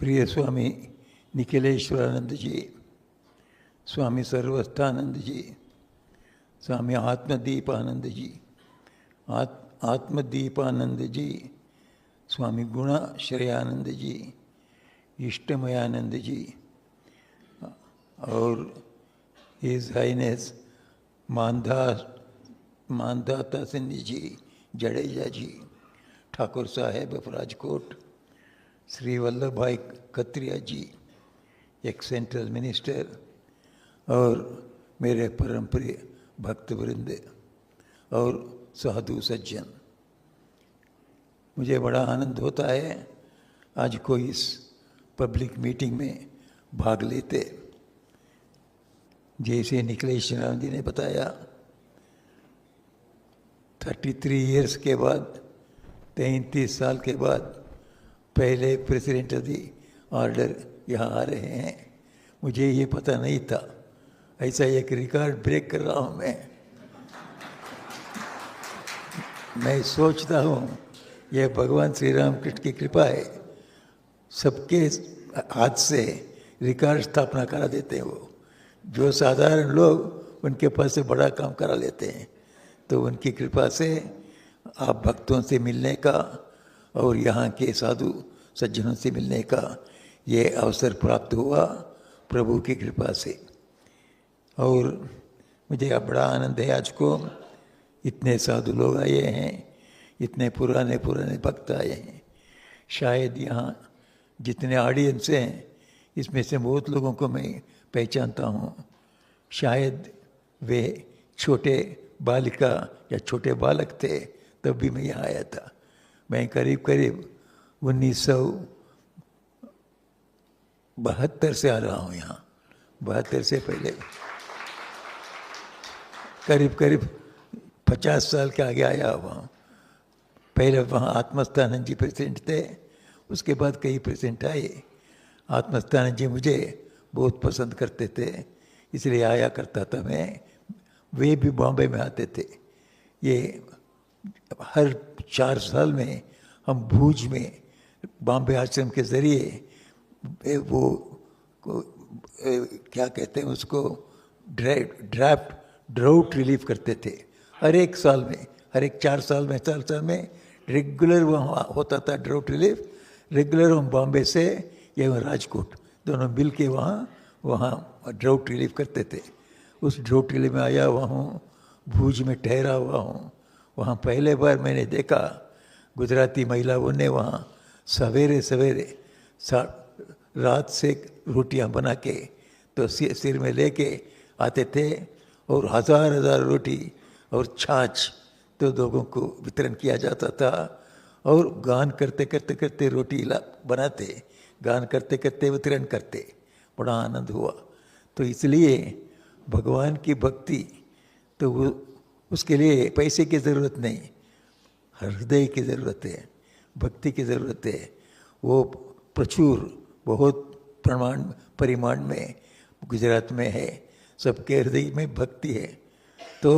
प्रिय स्वामी निखिलेश्वरानंद जी, स्वामी सर्वस्थानंद जी, स्वामी आत्मदीपानंद जी, आत्मदीपानंद जी, स्वामी गुणाश्रयानंद जी, इष्टमयानंद जी और his highness Mandata Singh ji Jadeja ji, Thakur Saheb of Rajkot, Shri Vallabh Bhai Khatriya ji, ex central minister, और मेरे परम प्रिय भक्त वृंद और साधु सज्जन, मुझे बड़ा आनंद होता है आज कोई इस पब्लिक मीटिंग में भाग लेते। जैसे निखिलेश्वरानंद जी ने बताया, 33 इयर्स के बाद, 33 साल के बाद पहले प्रेसिडेंट ऑफ द ऑर्डर यहाँ आ रहे हैं। मुझे ये पता नहीं था। ऐसा एक रिकॉर्ड ब्रेक कर रहा हूँ मैं सोचता हूँ यह भगवान श्री राम कृष्ण की कृपा है। सबके हाथ से रिकॉर्ड स्थापना करा देते हैं वो। जो साधारण लोग उनके पास से बड़ा काम करा लेते हैं। तो उनकी कृपा से आप भक्तों से मिलने का और यहाँ के साधु सज्जनों से मिलने का ये अवसर प्राप्त हुआ प्रभु की कृपा से। और मुझे अब बड़ा आनंद है आज को इतने साधु लोग आए हैं, इतने पुराने भक्त आए हैं। शायद यहाँ जितने ऑडियंस हैं इसमें से बहुत लोगों को मैं पहचानता हूँ। शायद वे छोटे बालिका या छोटे बालक थे तब भी मैं यहाँ आया था। मैं करीब 1972 से आ रहा हूँ यहाँ। 72 से पहले करीब 50 साल के आगे आया हुआ हूँ। पहले वहाँ आत्मस्थानंद जी प्रेसिडेंट थे, उसके बाद कई प्रेसिडेंट आए। आत्मस्थानंद जी मुझे बहुत पसंद करते थे, इसलिए आया करता था मैं। वे भी बॉम्बे में आते थे। ये हर 4 साल में हम भूज में बॉम्बे आश्रम के ज़रिए वो क्या कहते हैं उसको, ड्राउट रिलीफ करते थे। हर एक साल में, हर एक 4 साल में रेगुलर वहाँ होता था ड्राउट रिलीफ। रेगुलर हम बॉम्बे से या राजकोट दोनों मिल के वहाँ ड्राउट रिलीफ करते थे। उस ड्राउट रिलीफ में आया हुआ हूँ, भूज में ठहरा हुआ हूँ। वहाँ पहले बार मैंने देखा गुजराती महिलाओं ने वहाँ सवेरे रात से रोटियाँ बना के तो सिर में लेके आते थे और हज़ार रोटी और छाछ तो लोगों को वितरण किया जाता था। और गान करते रोटी बनाते, गान करते वितरण करते। बड़ा आनंद हुआ। तो इसलिए भगवान की भक्ति तो वो उसके लिए पैसे की ज़रूरत नहीं, हृदय की ज़रूरत है, भक्ति की ज़रूरत है। वो प्रचुर बहुत परिमाण में गुजरात में है। सबके हृदय में भक्ति है। तो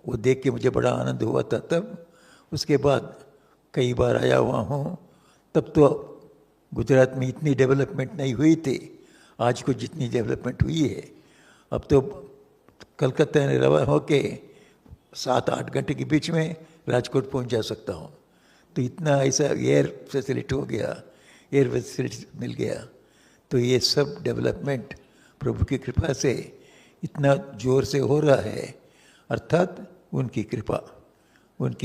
वो देख के मुझे बड़ा आनंद हुआ था तब। उसके बाद कई बार आया हुआ हूँ। तब तो गुजरात में इतनी डेवलपमेंट नहीं हुई थी आज को जितनी डेवलपमेंट हुई है। अब तो कलकत्ता में रवा होके 7-8 घंटे के बीच में राजकोट पहुंच जा सकता हूं। तो इतना ऐसा एयर फैसिलिटी हो गया, एयर फैसिलिटी मिल गया। तो ये सब डेवलपमेंट प्रभु की कृपा से इतना जोर से हो रहा है। अर्थात उनकी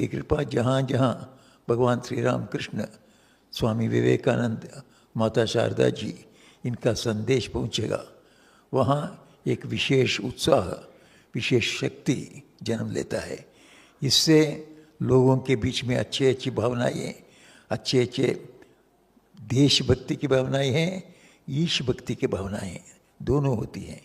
कृपा जहाँ जहाँ भगवान श्री राम कृष्ण, स्वामी विवेकानंद, माता शारदा जी इनका संदेश पहुँचेगा, वहाँ एक विशेष उत्साह, विशेष शक्ति जन्म लेता है। इससे लोगों के बीच में अच्छी भावनाएं, अच्छे देशभक्ति की भावनाएं हैं, ईश भक्ति की भावनाएं दोनों होती हैं।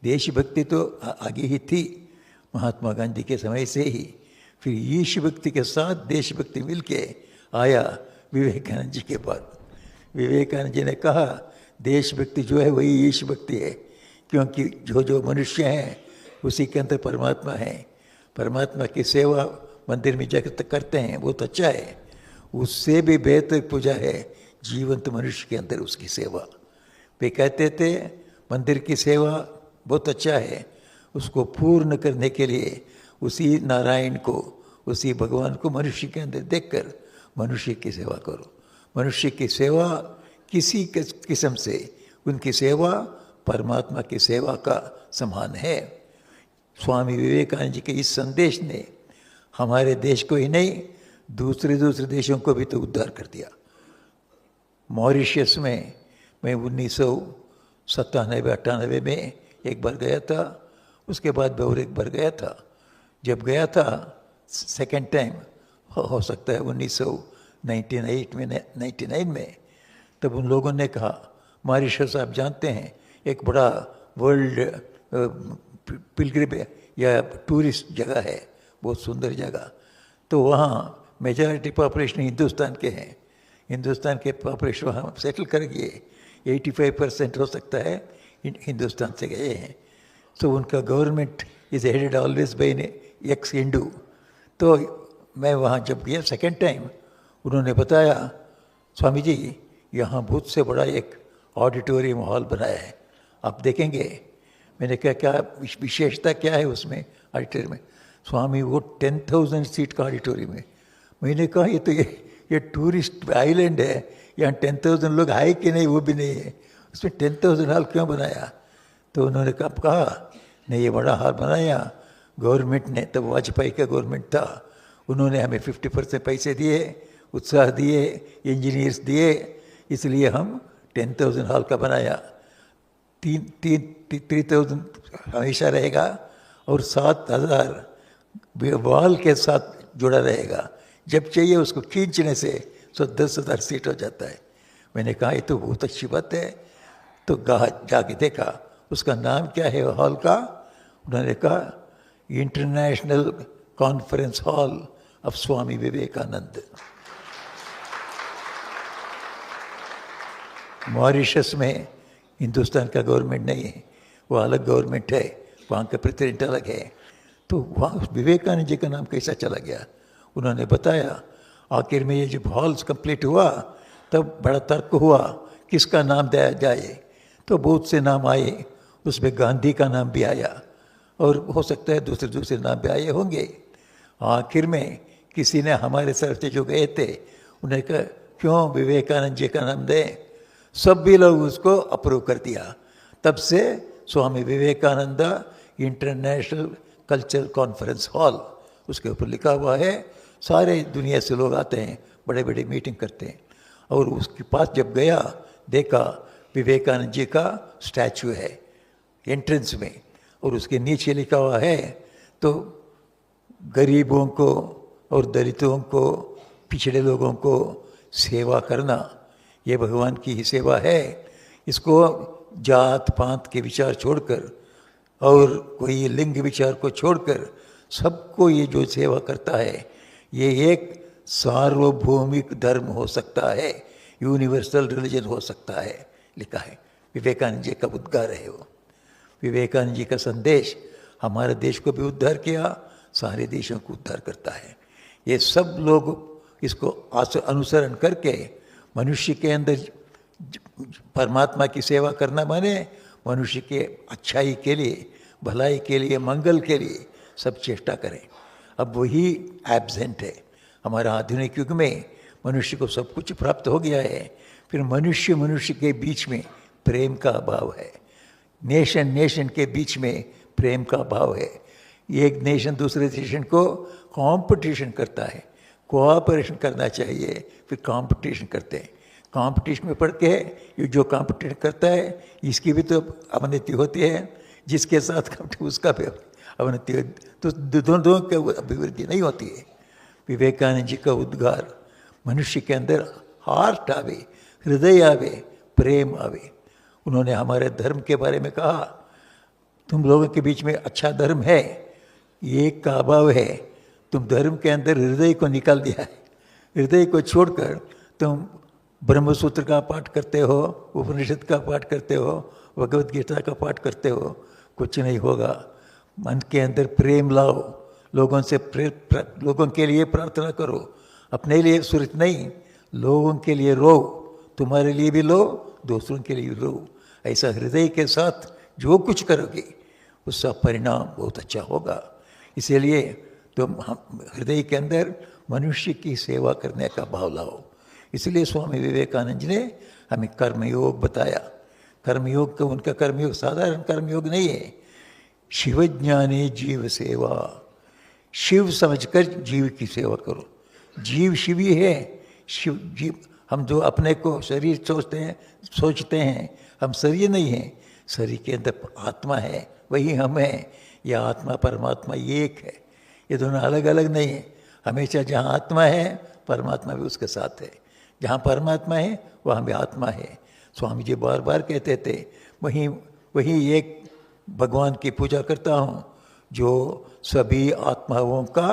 देशभक्ति तो आगे ही थी महात्मा गांधी के समय से ही, फिर ईश भक्ति के साथ देशभक्ति मिलके आया विवेकानंद जी के बाद। विवेकानंद जी ने कहा देशभक्ति जो है वही ईश भक्ति है, क्योंकि जो मनुष्य हैं उसी के अंदर परमात्मा है। परमात्मा की सेवा मंदिर में जाकर करते हैं, बहुत अच्छा है। उससे भी बेहतर पूजा है जीवंत मनुष्य के अंदर उसकी सेवा। वे कहते थे मंदिर की सेवा बहुत अच्छा है, उसको पूर्ण करने के लिए उसी नारायण को, उसी भगवान को मनुष्य के अंदर देखकर मनुष्य की सेवा करो। मनुष्य की सेवा किसी किस्म से उनकी सेवा परमात्मा की सेवा का समान है। स्वामी विवेकानंद जी के इस संदेश ने हमारे देश को ही नहीं, दूसरे देशों को भी तो उद्धार कर दिया। मॉरिशस में मैं 1997-98 में एक बार गया था, उसके बाद मैं और एक बार गया था। जब गया था सेकेंड टाइम, हो सकता है 1999 में, तब उन लोगों ने कहा मॉरिशस आप जानते हैं एक बड़ा वर्ल्ड पिलग्रिम या टूरिस्ट जगह है, बहुत सुंदर जगह। तो वहाँ मेजॉरिटी पॉपुलेशन हिंदुस्तान के हैं, हिंदुस्तान के पॉपुलेशन वहाँ सेटल कर गए, 85% हो सकता है हिंदुस्तान से गए हैं। तो उनका government is headed always by ex Hindu. तो मैं वहाँ जब गया सेकेंड टाइम, उन्होंने बताया स्वामी जी यहाँ बहुत से बड़ा एक ऑडिटोरियम हॉल बनाया है, आप देखेंगे। मैंने कहा क्या विशेषता क्या है उसमें ऑडिटोरियम में? स्वामी वो 10,000 सीट का ऑडिटोरियम है। मैंने कहा ये तो ये टूरिस्ट आइलैंड है, यहाँ 10,000 लोग आए कि नहीं वो भी नहीं है, उसमें 10,000 हॉल क्यों बनाया? तो उन्होंने कहा नहीं ये बड़ा हॉल बनाया गवर्नमेंट ने, तब वाजपेयी का गवर्नमेंट था, उन्होंने हमें 50% पैसे दिए, उत्साह दिए, इंजीनियर्स दिए, इसलिए हम 10,000 हॉल का बनाया। 3,000 हमेशा रहेगा और 7,000 वॉल के साथ जुड़ा रहेगा, जब चाहिए उसको खींचने से 10,000 सीट हो जाता है। मैंने कहा ये तो बहुत अच्छी बात है। तो जाके देखा उसका नाम क्या है हॉल का, उन्होंने कहा international conference hall of Swami Vivekananda. Mauritius में हिंदुस्तान का गवर्नमेंट नहीं है, वो अलग गवर्नमेंट है, वहाँ का प्रेसिडेंट अलग है। तो वहाँ विवेकानंद जी का नाम कैसा चला गया? उन्होंने बताया आखिर में ये जब हॉल्स कंप्लीट हुआ तब बड़ा तर्क हुआ किसका नाम दिया जाए, तो बहुत से नाम आए, उसमें गांधी का नाम भी आया और हो सकता है दूसरे नाम भी आए होंगे। आखिर में किसी ने हमारे सर से जो गए थे उन्हें कहा क्यों विवेकानंद जी का नाम दें, सब भी लोग उसको अप्रूव कर दिया। तब से Swami Vivekananda international cultural conference hall उसके ऊपर लिखा हुआ है, सारे दुनिया से लोग आते हैं, बड़े बड़े मीटिंग करते हैं। और उसके पास जब गया देखा विवेकानंद जी का स्टैचू है एंट्रेंस में, और उसके नीचे लिखा हुआ है तो गरीबों को और दलितों को, पिछड़े लोगों को सेवा करना ये भगवान की ही सेवा है। इसको जात पात के विचार छोड़कर और कोई लिंग विचार को छोड़कर सबको ये जो सेवा करता है ये एक सार्वभौमिक धर्म हो सकता है, यूनिवर्सल रिलीजन हो सकता है, लिखा है। विवेकानंद जी का उद्गार है वो। विवेकानंद जी का संदेश हमारे देश को भी उद्धार किया, सारे देशों को उद्धार करता है। ये सब लोग इसको अनुसरण करके मनुष्य के अंदर परमात्मा की सेवा करना माने मनुष्य के अच्छाई के लिए, भलाई के लिए, मंगल के लिए सब चेष्टा करें। अब वही एब्सेंट है हमारा आधुनिक युग में। मनुष्य को सब कुछ प्राप्त हो गया है, फिर मनुष्य के बीच में प्रेम का अभाव है, नेशन के बीच में प्रेम का अभाव है। एक नेशन दूसरे नेशन को कंपटीशन करता है, कोऑपरेशन करना चाहिए, फिर कंपटीशन करते हैं। कंपटीशन में पड़ के ये जो कंपटीशन करता है इसकी भी तो अवनति होती है, जिसके साथ उसका भी अवनति होती, तो दोनों की अभिवृद्धि नहीं होती है। विवेकानंद जी का उद्गार मनुष्य के अंदर हार्ट आवे, हृदय आवे, प्रेम आवे। उन्होंने हमारे धर्म के बारे में कहा तुम लोगों के बीच में अच्छा धर्म है, एक का अभाव है, तुम धर्म के अंदर हृदय को निकाल दिया है। हृदय को छोड़कर तुम ब्रह्मसूत्र का पाठ करते हो, उपनिषद का पाठ करते हो, भगवत गीता का पाठ करते हो, कुछ नहीं होगा। मन के अंदर प्रेम लाओ, लोगों के लिए प्रार्थना करो, अपने लिए सुरत नहीं, लोगों के लिए रो, तुम्हारे लिए भी लो, दूसरों के लिए भी लो। ऐसा हृदय के साथ जो कुछ करोगे उसका परिणाम बहुत अच्छा होगा। इसीलिए तुम हृदय के अंदर मनुष्य की सेवा करने का भाव लाओ। इसलिए स्वामी विवेकानंद जी ने हमें कर्मयोग बताया। कर्मयोग का उनका कर्मयोग साधारण कर्मयोग नहीं है। शिव ज्ञाने जीव सेवा, शिव समझकर जीव की सेवा करो। जीव शिव ही है। शिव जीव, हम जो अपने को शरीर सोचते हैं हम शरीर नहीं हैं। शरीर के अंदर आत्मा है, वही हम हैं। यह आत्मा परमात्मा ये एक है, ये दोनों अलग अलग नहीं है। हमेशा जहाँ आत्मा है परमात्मा भी उसके साथ है, जहाँ परमात्मा है वहाँ भी आत्मा है। स्वामी जी बार बार कहते थे वही एक भगवान की पूजा करता हूँ जो सभी आत्माओं का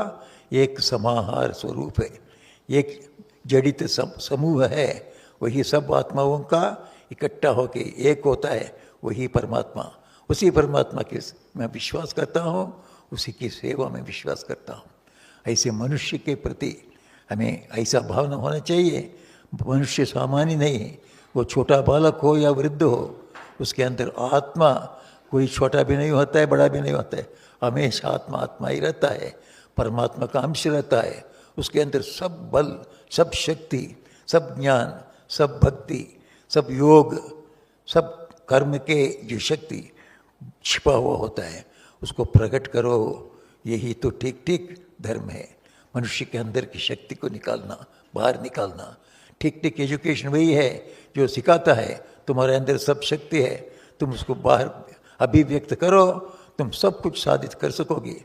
एक समाहार स्वरूप है, एक जड़ित समूह है। वही सब आत्माओं का इकट्ठा होके एक होता है, वही परमात्मा। उसी परमात्मा के मैं विश्वास करता हूँ, उसी की सेवा में विश्वास करता हूँ। ऐसे मनुष्य के प्रति हमें ऐसा भावना होना चाहिए। मनुष्य सामान्य नहीं है, वो छोटा बालक हो या वृद्ध हो, उसके अंदर आत्मा कोई छोटा भी नहीं होता है, बड़ा भी नहीं होता है। हमेशा आत्मा आत्मा ही रहता है, परमात्मा का अंश रहता है। उसके अंदर सब बल, सब शक्ति, सब ज्ञान, सब भक्ति, सब योग, सब कर्म के जो शक्ति छिपा हुआ होता है उसको प्रकट करो। यही तो ठीक ठीक धर्म है, मनुष्य के अंदर की शक्ति को निकालना, बाहर निकालना। ठीक ठीक एजुकेशन वही है जो सिखाता है तुम्हारे अंदर सब शक्ति है, तुम उसको बाहर अभिव्यक्त करो, तुम सब कुछ साधित कर सकोगे।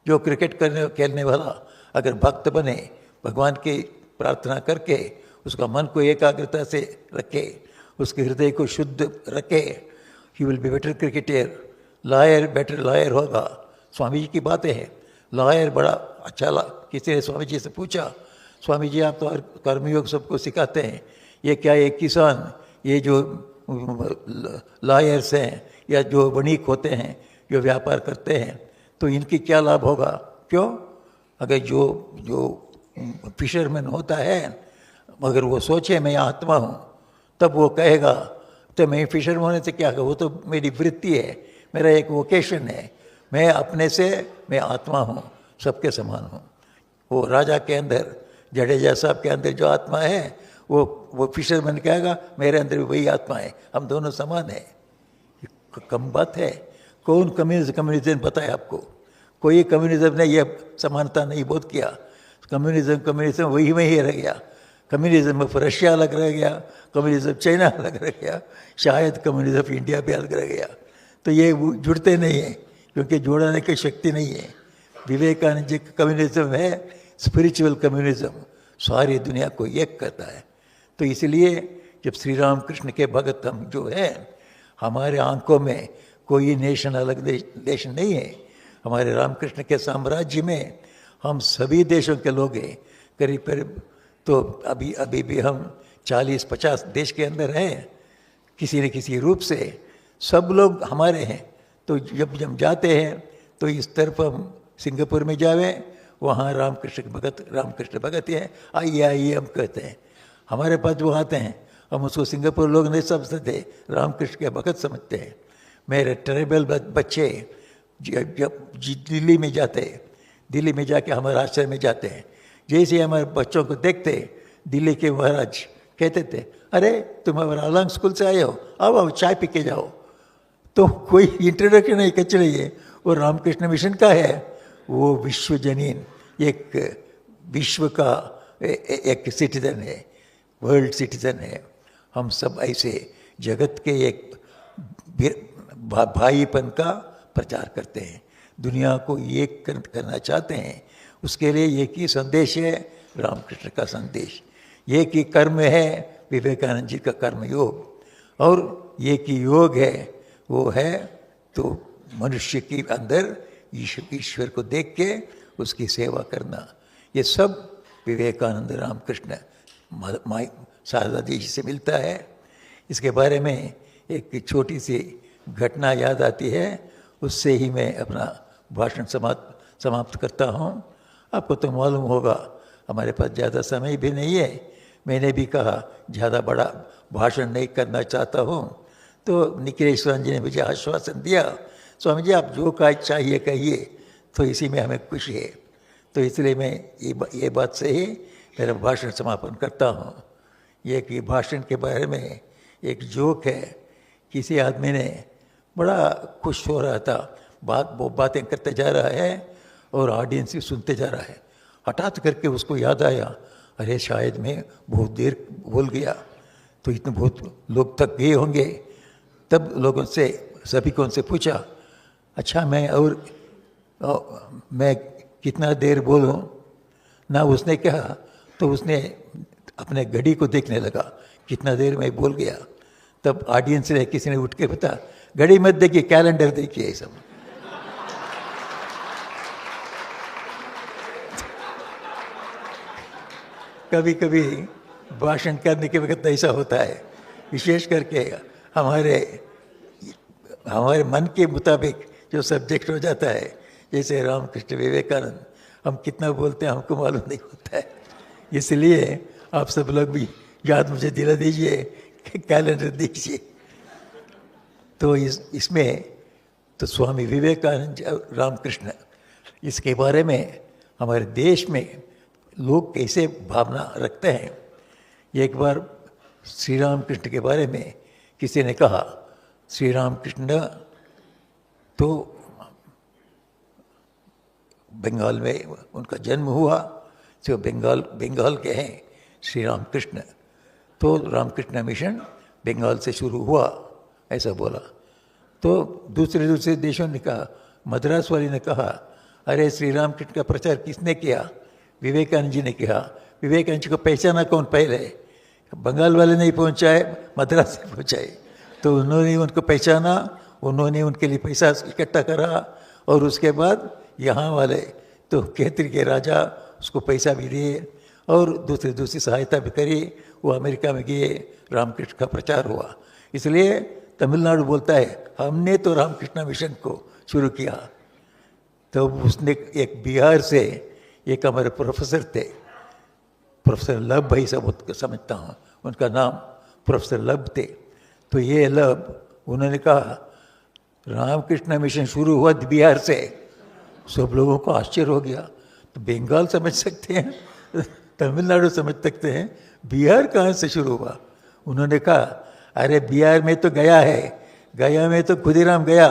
जो क्रिकेट खेलने वाला अगर भक्त बने, भगवान की प्रार्थना करके उसका मन को एकाग्रता से रखे, उसके हृदय को शुद्ध रखे, he will be better cricketer. Lawyer better lawyer होगा। स्वामी जी की बातें हैं। लॉयर बड़ा अच्छा किसी ने स्वामी जी से पूछा, स्वामी जी आप तो कर्मयोग सबको सिखाते हैं, ये क्या ये किसान, ये जो लॉयर्स हैं या जो वणिक होते हैं, जो व्यापार करते हैं, तो इनकी क्या लाभ होगा? क्यों? अगर जो फिशरमैन होता है, अगर वो सोचे मैं आत्मा हूँ, तब वो कहेगा तो मैं फिशरमैन होने से क्या होगा, वो तो मेरी वृत्ति है, मेरा एक वोकेशन है, मैं अपने से मैं आत्मा हूँ, सबके समान हूँ। वो राजा के अंदर, जडेजा साहब के अंदर जो आत्मा है, वो फिशरमैन कहेगा मेरे अंदर भी वही आत्मा है, हम दोनों समान हैं। कम बात है। कौन कम्युनिज्म बताए आपको? कोई कम्युनिज्म ने यह समानता नहीं बोध किया। कम्युनिज्म वही रह गया। कम्युनिज्म में रशिया अलग रह गया, कम्युनिज्म चाइना अलग रह गया, शायद कम्युनिज्म इंडिया भी अलग रह गया। तो ये जुड़ते नहीं हैं, क्योंकि जोड़ने की शक्ति नहीं है। विवेकानंद जी का कम्युनिज्म है स्पिरिचुअल कम्युनिज्म, सारी दुनिया को एक करता है। तो इसलिए जब श्री राम कृष्ण के भगत हम जो हैं, हमारे आंखों में कोई नेशन अलग देश नहीं है। हमारे रामकृष्ण के साम्राज्य में हम सभी देशों के लोग हैं। करीब करीब तो अभी भी हम 40-50 देश के अंदर हैं, किसी न किसी रूप से सब लोग हमारे हैं। तो जब जाते हैं तो इस तरफ हम सिंगापुर में जावे, वहाँ रामकृष्ण भगत हैं, आइए हम कहते हैं। हमारे पास वो आते हैं, हम उसको सिंगापुर लोग नहीं समझते थे, रामकृष्ण के भगत समझते हैं। मेरे ट्राइबल बच्चे जब दिल्ली में जाते, दिल्ली में जाके हमारे आश्रम में जाते हैं, जैसे ही हमारे बच्चों को देखते, दिल्ली के महाराज कहते थे, अरे तुम हमारा अलंग स्कूल से आए हो, आओ चाय पी के जाओ। तो कोई इंट्रोडक्शन नहीं, कुछ नहीं है। वो रामकृष्ण मिशन का है, वो विश्वजनीन, एक विश्व का एक सिटीजन है, वर्ल्ड सिटीजन है। हम सब ऐसे जगत के एक भाईपन का प्रचार करते हैं, दुनिया को एक करना चाहते हैं। उसके लिए एक ही संदेश है, रामकृष्ण का संदेश। एक ही कर्म है, विवेकानंद जी का कर्म योग, और एक ही योग है, वो है तो मनुष्य के अंदर ईश्वर को देख के उसकी सेवा करना। ये सब विवेकानंद रामकृष्ण शारदा जी से मिलता है। इसके बारे में एक छोटी सी घटना याद आती है, उससे ही मैं अपना भाषण समाप्त करता हूँ। आपको तो मालूम होगा हमारे पास ज़्यादा समय भी नहीं है, मैंने भी कहा ज़्यादा बड़ा भाषण नहीं करना चाहता हूँ। तो निखिलेश्वरन जी ने मुझे आश्वासन दिया, स्वामी जी आप जो का चाहिए कहिए, तो इसी में हमें खुशी है। तो इसलिए मैं ये बात से ही मेरा भाषण समापन करता हूँ। ये कि भाषण के बारे में एक जोक है। किसी आदमी ने बड़ा खुश हो रहा था, वो बातें करते जा रहा है और ऑडियंस भी सुनते जा रहा है। हठात करके उसको याद आया, अरे शायद मैं बहुत देर बोल गया, तो इतने बहुत लोग थक गए होंगे। तब लोगों से सभी को उनसे पूछा, अच्छा मैं कितना देर बोलूं ना। उसने कहा, तो उसने अपने घड़ी को देखने लगा कितना देर मैं बोल गया। तब ऑडियंस ने किसी ने उठ के बता, घड़ी मत देखिए कैलेंडर देखिए। ये सब कभी कभी भाषण करने के वक्त ऐसा होता है, विशेष करके हमारे मन के मुताबिक जो सब्जेक्ट हो जाता है, जैसे रामकृष्ण विवेकानंद, हम कितना बोलते हैं हमको मालूम नहीं होता है। इसलिए आप सब लोग भी याद मुझे दिला दीजिए कि कैलेंडर दीजिए। तो इसमें तो स्वामी विवेकानंद रामकृष्ण, इसके बारे में हमारे देश में लोग कैसे भावना रखते हैं। एक बार श्री राम कृष्ण के बारे में किसी ने कहा, श्री राम कृष्ण तो बंगाल में उनका जन्म हुआ, जो बंगाल के हैं श्री राम कृष्ण, तो रामकृष्ण मिशन बंगाल से शुरू हुआ, ऐसा बोला। तो दूसरे देशों ने कहा, मद्रास वाली ने कहा, अरे श्री राम कृष्ण का प्रचार किसने किया? विवेकानंद जी ने कहा। विवेकानंद जी को पहचाना कौन पहले? बंगाल वाले नहीं पहुंचाए, मद्रास से पहुंचाए। तो उन्होंने उनको पहचाना, उन्होंने उनके लिए पैसा इकट्ठा करा, और उसके बाद यहाँ वाले तो खेतरी के राजा उसको पैसा भी दिए और दूसरी सहायता भी करी। वो अमेरिका में गए, रामकृष्ण का प्रचार हुआ। इसलिए तमिलनाडु बोलता है, हमने तो रामकृष्ण मिशन को शुरू किया। तो उसने एक बिहार से एक हमारे प्रोफेसर थे, प्रोफेसर लब भाई सब समझता हूँ उनका नाम, प्रोफेसर लब थे। तो ये लब, उन्होंने कहा रामकृष्ण मिशन शुरू हुआ बिहार से। सब लोगों को आश्चर्य हो गया। तो बंगाल समझ सकते हैं, तमिलनाडु समझ सकते हैं, बिहार कहाँ से शुरू हुआ? उन्होंने कहा, अरे बिहार में तो गया है, गया में तो खुदीराम गया,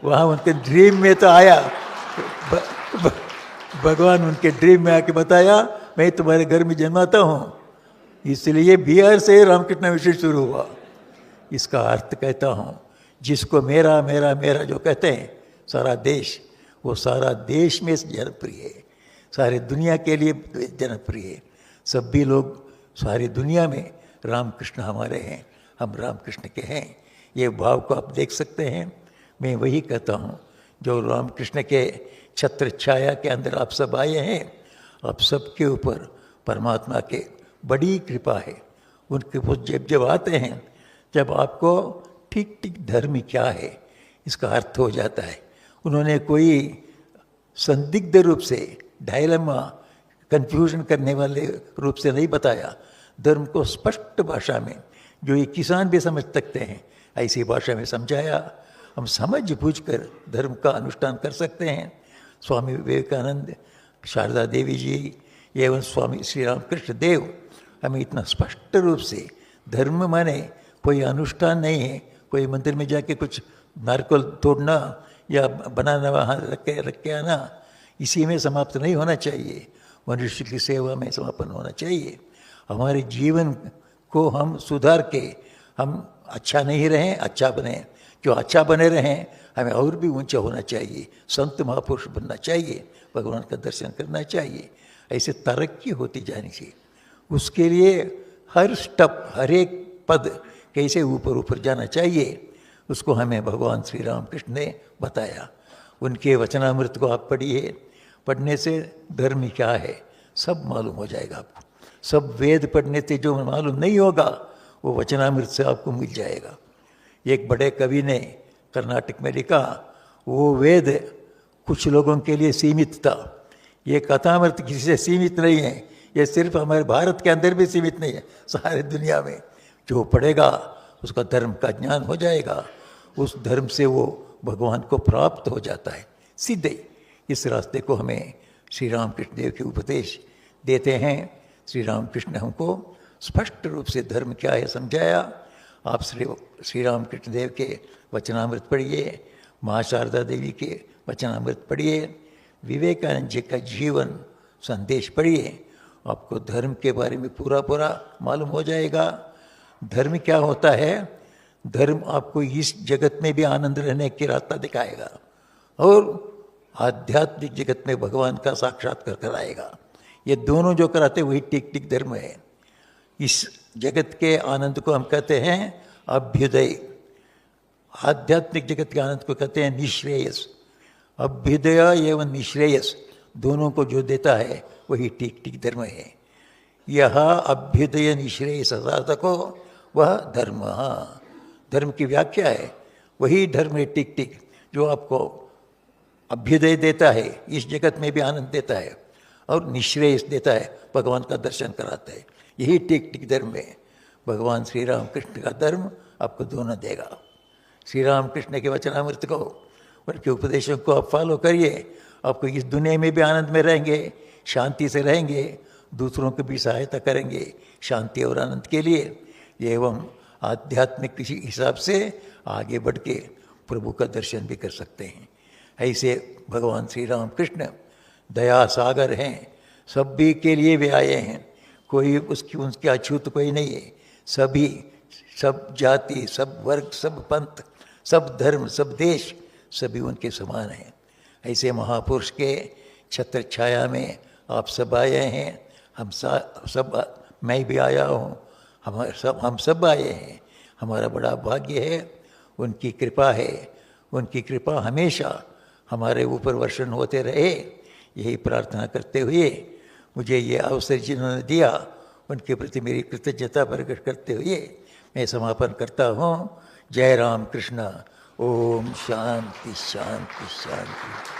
वहाँ उनके ड्रीम में तो आया, भगवान उनके ड्रीम में आके बताया, मैं तुम्हारे घर में जन्माता हूँ, इसलिए बिहार से रामकृष्ण मिशन शुरू हुआ। इसका अर्थ कहता हूँ, जिसको मेरा मेरा मेरा जो कहते हैं सारा देश, वो सारा देश में जनप्रिय है, सारे दुनिया के लिए जनप्रिय है। सभी लोग सारी दुनिया में रामकृष्ण हमारे हैं, हम रामकृष्ण के हैं। ये भाव को आप देख सकते हैं। मैं वही कहता हूँ, जो रामकृष्ण के छत्र छाया के अंदर आप सब आए हैं, आप सबके ऊपर परमात्मा के बड़ी कृपा है। उनके वो जब आते हैं, जब आपको ठीक ठीक धर्म क्या है इसका अर्थ हो जाता है। उन्होंने कोई संदिग्ध रूप से, डायलेमा, कंफ्यूजन करने वाले रूप से नहीं बताया। धर्म को स्पष्ट भाषा में, जो ये किसान भी समझ सकते हैं, ऐसी भाषा में समझाया। हम समझ बूझकर धर्म का अनुष्ठान कर सकते हैं। स्वामी विवेकानंद, शारदा देवी जी एवं स्वामी श्री रामकृष्ण देव हमें इतना स्पष्ट रूप से, धर्म माने कोई अनुष्ठान नहीं है, कोई मंदिर में जाके कुछ नारियल तोड़ना या बनाना, वहाँ रख के आना, इसी में समाप्त नहीं होना चाहिए। मनुष्य की सेवा में समापन होना चाहिए। हमारे जीवन को हम सुधार के, हम अच्छा नहीं रहें, अच्छा बने। जो अच्छा बने रहें, हमें और भी ऊंचा होना चाहिए, संत महापुरुष बनना चाहिए, भगवान का दर्शन करना चाहिए। ऐसे तरक्की होती जानी चाहिए। उसके लिए हर स्टेप, हर एक पद कैसे ऊपर ऊपर जाना चाहिए, उसको हमें भगवान श्री रामकृष्ण ने बताया। उनके वचनामृत को आप पढ़िए, पढ़ने से धर्म क्या है सब मालूम हो जाएगा आपको। सब वेद पढ़ने से जो मालूम नहीं होगा, वो वचनामृत से आपको मिल जाएगा। एक बड़े कवि ने कर्नाटक में लिखा, वो वेद कुछ लोगों के लिए सीमित था, ये कथामृत किसी से सीमित नहीं है, ये सिर्फ हमारे भारत के अंदर भी सीमित नहीं है, सारे दुनिया में जो पढ़ेगा उसका धर्म का ज्ञान हो जाएगा, उस धर्म से वो भगवान को प्राप्त हो जाता है सीधे। इस रास्ते को हमें श्री रामकृष्ण देव के उपदेश देते हैं। श्री रामकृष्ण हमको स्पष्ट रूप से धर्म क्या है समझाया। आप श्री रामकृष्ण देव के वचनामृत पढ़िए, माँ शारदा देवी के वचनामृत पढ़िए, विवेकानंद जी का जीवन संदेश पढ़िए, आपको धर्म के बारे में पूरा पूरा मालूम हो जाएगा। धर्म क्या होता है? धर्म आपको इस जगत में भी आनंद रहने की रास्ता दिखाएगा और आध्यात्मिक जगत में भगवान का साक्षात्कार कराएगा। ये दोनों जो कराते वही टिक टिक धर्म है। इस जगत के आनंद को हम कहते हैं अभ्युदय, आध्यात्मिक जगत के आनंद को कहते हैं निश्रेयस। अभ्युदय एवं निश्रेयस दोनों को जो देता है वही टिक टिक धर्म है। यह अभ्युदय निश्रेयस साधको वह धर्म। धर्म की व्याख्या है वही धर्म है टिक टिक, जो आपको अभ्युदय देता है, इस जगत में भी आनंद देता है और निश्रेयस देता है, भगवान का दर्शन कराता है। यही टिक टिक धर्म है। भगवान श्री राम कृष्ण का धर्म आपको दोनों देगा। श्री राम कृष्ण के वचनामृत को, उनके उपदेशों को आप फॉलो करिए, आपको इस दुनिया में भी आनंद में रहेंगे, शांति से रहेंगे, दूसरों की भी सहायता करेंगे शांति और आनंद के लिए, एवं आध्यात्मिक किसी हिसाब से आगे बढ़ के प्रभु का दर्शन भी कर सकते हैं। ऐसे भगवान श्री राम कृष्ण दया सागर हैं, सभी के लिए वे आए हैं। कोई उनके अछूत कोई नहीं है। सभी, सब जाति, सब वर्ग, सब पंथ, सब धर्म, सब देश, सभी उनके समान हैं। ऐसे महापुरुष के छत्र छाया में आप सब आए हैं। हम सब, मैं भी आया हूँ, हम सब आए हैं। हमारा बड़ा भाग्य है, उनकी कृपा है। उनकी कृपा हमेशा हमारे ऊपर वर्षण होते रहे, यही प्रार्थना करते हुए मुझे ये अवसर जिन्होंने दिया उनके प्रति मेरी कृतज्ञता प्रकट करते हुए मैं समापन करता हूँ। जय राम कृष्ण। ओम शांति शांति शांति।